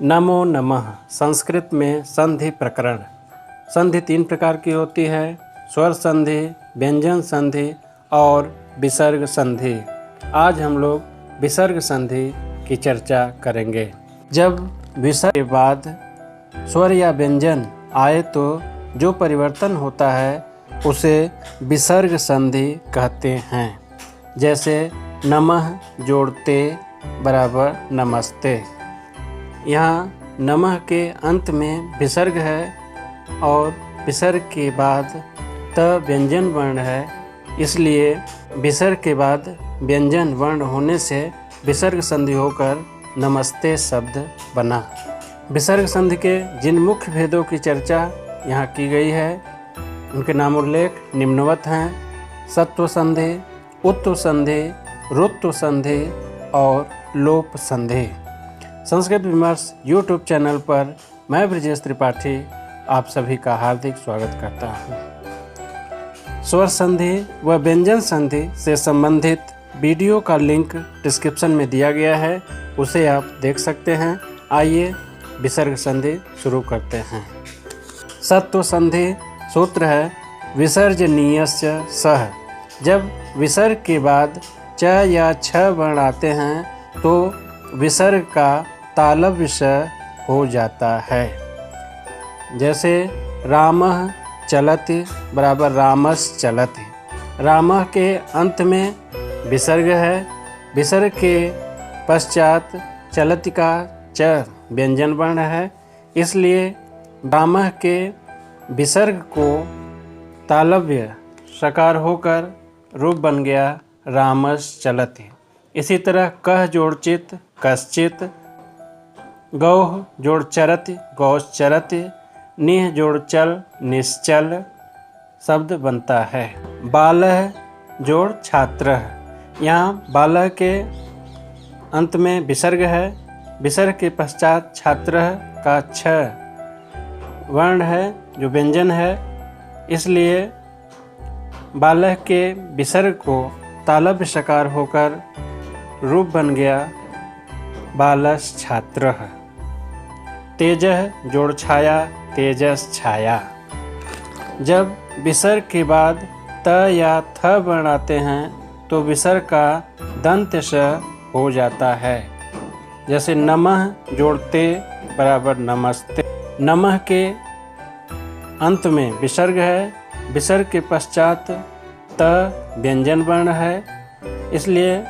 नमो नमः संस्कृत में संधि प्रकरण। संधि 3 प्रकार की होती है: स्वर संधि, व्यंजन संधि और विसर्ग संधि। आज हम लोग विसर्ग संधि की चर्चा करेंगे। जब विसर्ग के बाद स्वर या व्यंजन आए तो जो परिवर्तन होता है उसे विसर्ग संधि कहते हैं। जैसे नमः जोड़ते बराबर नमस्ते। यहाँ नमः के अंत में विसर्ग है और विसर्ग के बाद त व्यंजन वर्ण है, इसलिए विसर्ग के बाद व्यंजन वर्ण होने से विसर्ग संधि होकर नमस्ते शब्द बना। विसर्ग संधि के जिन मुख्य भेदों की चर्चा यहाँ की गई है उनके नाम उल्लेख निम्नवत हैं: सत्व संधि, उत्व संधि, रुत्व संधि और लोप संधि। संस्कृत विमर्श यूट्यूब चैनल पर मैं ब्रजेश त्रिपाठी आप सभी का हार्दिक स्वागत करता हूँ। स्वर संधि व व्यंजन संधि से संबंधित वीडियो का लिंक डिस्क्रिप्शन में दिया गया है, उसे आप देख सकते हैं। आइए विसर्ग संधि शुरू करते हैं। सत्व संधि सूत्र है विसर्जनीयस्य सः। जब विसर्ग के बाद च या छ वर्ण आते हैं तो विसर्ग का तालव्य श हो जाता है। जैसे रामः चलति बराबर रामस् चलति। रामः के अंत में विसर्ग है, विसर्ग के पश्चात चलति का च व्यंजन वर्ण है, इसलिए रामः के विसर्ग को तालव्य सकार होकर रूप बन गया रामस् चलति। इसी तरह कह जोड़ चित कश्चित, गौः जोड़ चरति गौश्चरति, निह जोड़ चल निश्चल शब्द बनता है। बालः जोड़ छात्रः। यहाँ बालः के अंत में विसर्ग है, विसर्ग के पश्चात छात्रः का छ वर्ण है जो व्यंजन है, इसलिए बालः के विसर्ग को तालव्य सकार होकर रूप बन गया बालस् छात्रः। तेजः जोड़ छाया तेजस छाया। जब विसर्ग के बाद त या थ वर्ण आते हैं तो विसर्ग का दंत श हो जाता है। जैसे नमः जोड़ते बराबर नमस्ते। नमः के अंत में विसर्ग है, विसर्ग के पश्चात त व्यंजन वर्ण है, इसलिए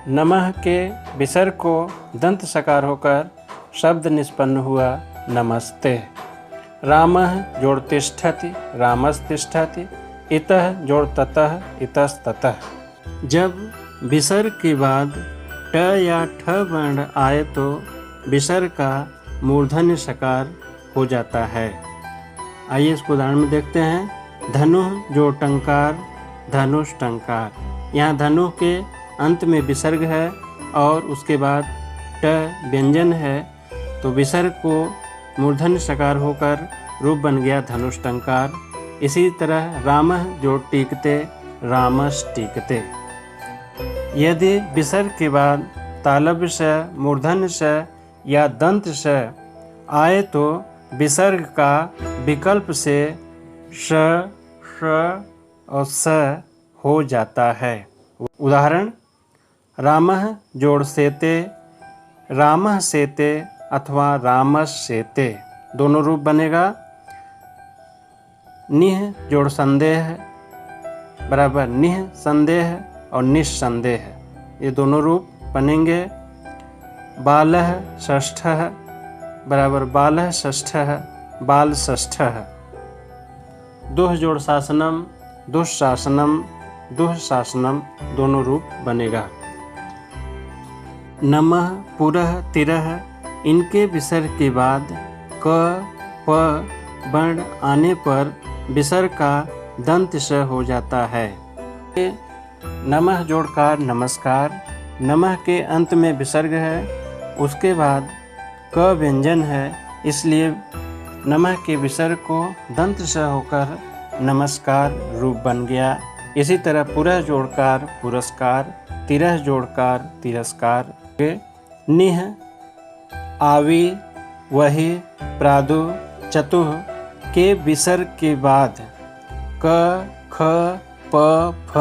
नमः के विसर्ग को दंत सकार होकर शब्द निष्पन्न हुआ नमस्ते। रामः जोड़ तिष्ठति रामस्तिष्ठति। इतः जोड़ ततः इतस्ततः। जब विसर्ग के बाद ट या ठ वर्ण आए तो विसर्ग का मूर्धन्य सकार हो जाता है। आइए इसको उदाहरण में देखते हैं। धनु जोड़ टंकार धनुष टंकार। यहाँ धनु के अंत में विसर्ग है और उसके बाद ट व्यंजन है, तो विसर्ग को मूर्धन्य सकार होकर रूप बन गया धनुष टंकार। इसी तरह रामः जोड़ टीकते रामस टीकते। यदि विसर्ग के बाद तालव्य स, मूर्धन्य स या दंत स आए तो विसर्ग का विकल्प से श, और स हो जाता है। उदाहरण: रामः जोड़ सेते रामः सेते अथवा रामस सेते, दोनों रूप बनेगा। निह जोड़ संदेह बराबर निह संदेह और निस्संदेह, ये दोनों रूप बनेंगे। बालः षष्ठः बराबर बालः षष्ठः बाल षष्ठः। दुह जोड़ शासनम दुःशासनम दुःशासनम, दोनों रूप बनेगा। नमः पुरः तिरः, इनके विसर्ग के बाद क प वर्ण आने पर विसर्ग का दंत स हो जाता है। नमः जोड़कार नमस्कार। नमः के अंत में विसर्ग है, उसके बाद क व्यंजन है, इसलिए नमः के विसर्ग को दंत स होकर नमस्कार रूप बन गया। इसी तरह पुरः जोड़कार पुरस्कार, तिरः जोड़कार तिरस्कार। निह आवि, वहि, प्रादु, चतुः के विसर्ग के बाद क, ख, प, फ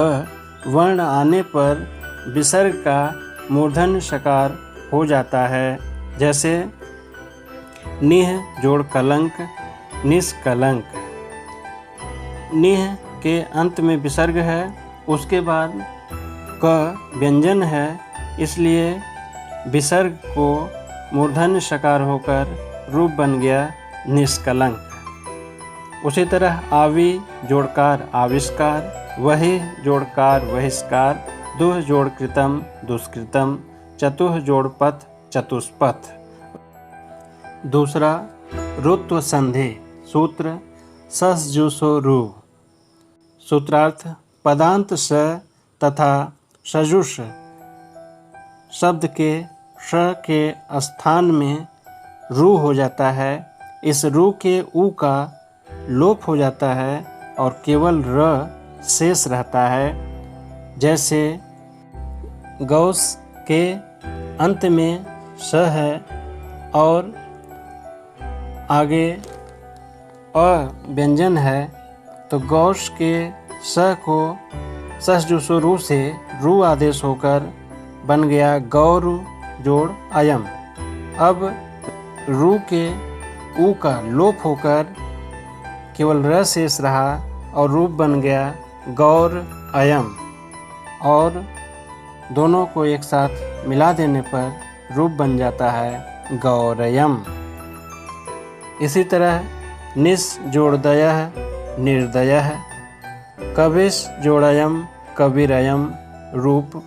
वर्ण आने पर विसर्ग का मूर्धन्य शकार हो जाता है। जैसे निह जोड़ कलंक, निष्कलंक। निह के अंत में विसर्ग है, उसके बाद क व्यंजन है, इसलिए विसर्ग को मूर्धन्य शकार होकर रूप बन गया निष्कलंक। उसी तरह आवि जोड़कार आविष्कार, वहि जोड़कार वहिष्कार, दुह जोड़ कृतम दुष्कृतम, चतुः जोड़ पथ चतुष्पथ। दूसरा रुत्व संधि सूत्र सस जुसो रु। सूत्रार्थ पदांत स तथा सजुष शब्द के श के स्थान में रू हो जाता है। इस रू के ऊ का लोप हो जाता है और केवल र शेष रहता है। जैसे गौस के अंत में स है और आगे अ व्यंजन है, तो गौश के स को सस जुसो रू से रू आदेश होकर बन गया गौरु जोड़ अयम। अब रू के ऊ का लोप होकर केवल र शेष रहा और रूप बन गया गौर अयम, और दोनों को एक साथ मिला देने पर रूप बन जाता है गौरयम। इसी तरह निस जोड़ दयः निर्दयः, कविश जोड़यम कविरयम रूप।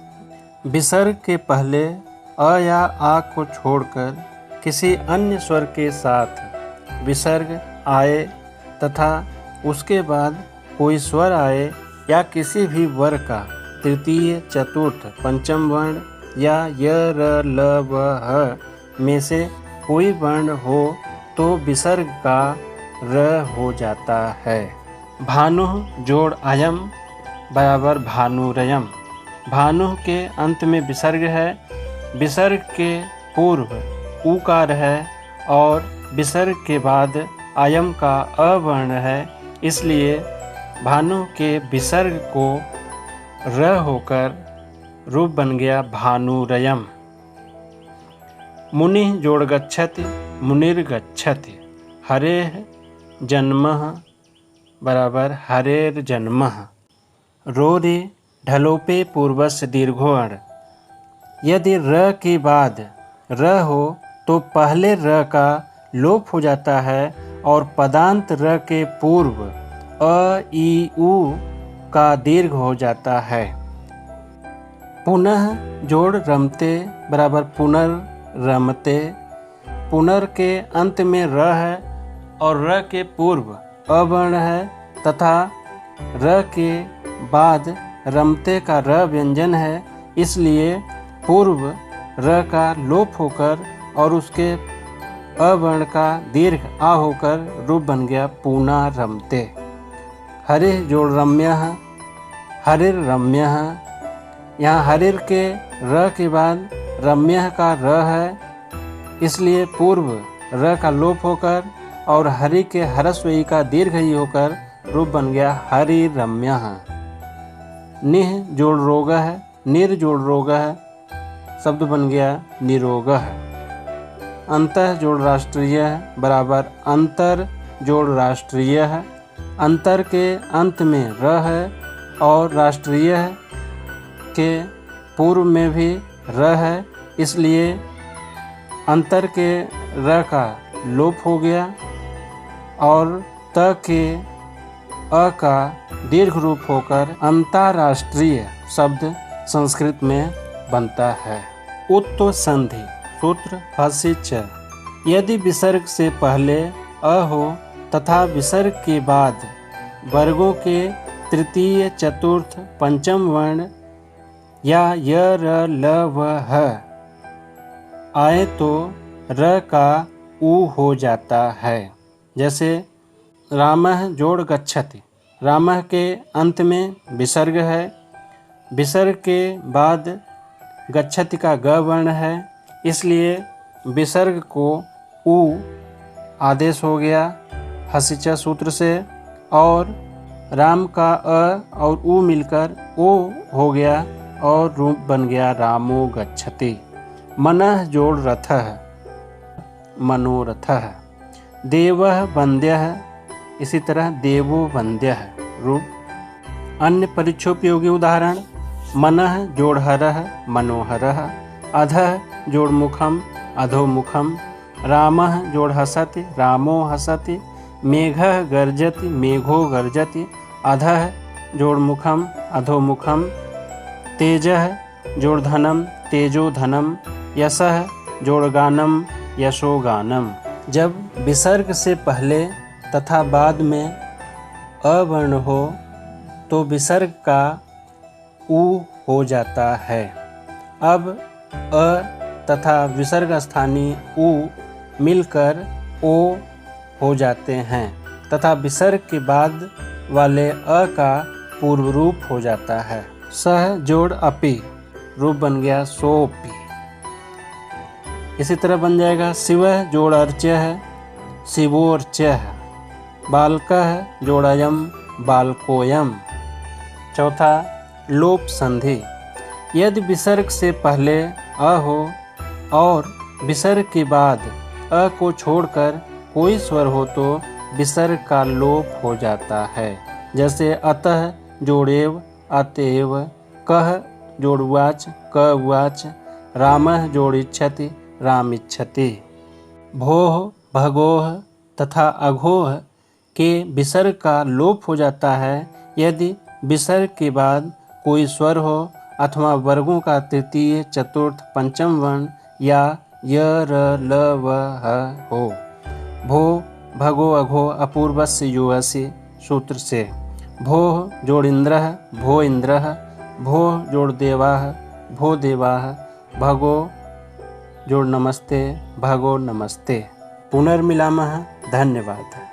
विसर्ग के पहले अ या आ को छोड़कर किसी अन्य स्वर के साथ विसर्ग आए तथा उसके बाद कोई स्वर आए या किसी भी वर्ग का तृतीय, चतुर्थ, पंचम वर्ण या य, र, ल, व, ह में से कोई वर्ण हो तो विसर्ग का र हो जाता है। भानु जोड़ अयम बराबर भानुरयम। भानु के अंत में विसर्ग है, विसर्ग के पूर्व ऊकार है और विसर्ग के बाद अयम का अवर्ण है, इसलिए भानु के विसर्ग को र होकर रूप बन गया भानुरयम। मुनि जोड़ गच्छति मुनिर्गच्छति, हरेः जन्मः बराबर हरेर जन्मः। रोरे ढलोपे पूर्वस्य दीर्घोण। यदि र के बाद र हो तो पहले र का लोप हो जाता है और पदांत र के पूर्व अ, ई, उ का दीर्घ हो जाता है। पुनः जोड़ रमते बराबर पुनर्रमते। पुनर के अंत में र है और र के पूर्व अवर्ण है तथा र के बाद रमते का र व्यंजन है, इसलिए पूर्व र का लोप होकर और उसके अवर्ण का दीर्घ आ होकर रूप बन गया पूना रमते। हरे जोड़ रम्यः हरिर रम्यः। यहाँ हरिर के र के बाद रम्यः का र है, इसलिए पूर्व र का लोप होकर और हरि के हरस्व ई का दीर्घ ई होकर रूप बन गया हरि रम्यः। निह जोड़ रोगः निर जोड़ रोगः, शब्द बन गया निरोगः। अंतः जोड़ राष्ट्रीय बराबर अंतर जोड़ राष्ट्रीय। अंतर के अंत में र है और राष्ट्रीय के पूर्व में भी र है, इसलिए अंतर के र का लोप हो गया और त के अ का दीर्घ रूप होकर अंतर्राष्ट्रीय शब्द संस्कृत में बनता है। उत्व संधि सूत्र हसि च। यदि विसर्ग से पहले अ हो तथा विसर्ग के बाद वर्गों के तृतीय, चतुर्थ, पंचम वर्ण या य, र, ल, व, ह आए तो र का ऊ हो जाता है। जैसे रामः जोड़ गच्छति। रामः के अंत में विसर्ग है, विसर्ग के बाद गच्छति का ग वर्ण है, इसलिए विसर्ग को उ आदेश हो गया हसिचा सूत्र से, और राम का अ और उ मिलकर ओ हो गया और रूप बन गया रामो गच्छति। मनः जोड़ रथः, मनोरथः। देवः वन्द्यः, इसी तरह देवो वन्द्यः रूप। अन्य परीक्षोपयोगी उदाहरण मनः जोड़ हरः, मनोहरः। अधः जोड़ मुखम, अधोमुखम। रामः जोड़ हसति, रामो हसति। मेघः गर्जति, मेघो गर्जति। अधः जोड़ मुखम, अधोमुखम। तेजः जोड़ धनम, तेजो धनम। यशः जोड़ गानम, यशो गानम। जब विसर्ग से पहले तथा बाद में अवर्ण हो तो विसर्ग का उ हो जाता है। अब अ तथा विसर्ग स्थानीय उ मिलकर ओ हो जाते हैं तथा विसर्ग के बाद वाले अ का पूर्व रूप हो जाता है। सह जोड़ अपि, रूप बन गया सोपि। इसी तरह बन जाएगा शिवः जोड़ अर्च्यः, शिवोर्च्यः। बालकः जोड़ अयम, बालकोयम। चौथा लोप संधि। यदि विसर्ग से पहले अ हो और विसर्ग के बाद अ को छोड़कर कोई स्वर हो तो विसर्ग का लोप हो जाता है। जैसे अतः जोड़ेव, अतएव। कह जोड़ उवाच, क उवाच। रामः जोड़ इच्छति, राम इच्छति। भोः, भगोः तथा अघोः के विसर्ग का लोप हो जाता है यदि विसर्ग के बाद कोई स्वर हो अथवा वर्गों का तृतीय, चतुर्थ, पंचम वर्ण या य, र, ल, व, ह हो। भो, भगो, अघो अपूर्वस्य युवसि सूत्र से। भोः जोड़ इंद्रः, भो इंद्रः। भोः जोड़ देवाः, भो देवाः। भगो जोड़ नमस्ते, भगो नमस्ते। पुनर्मिलामः। धन्यवाद।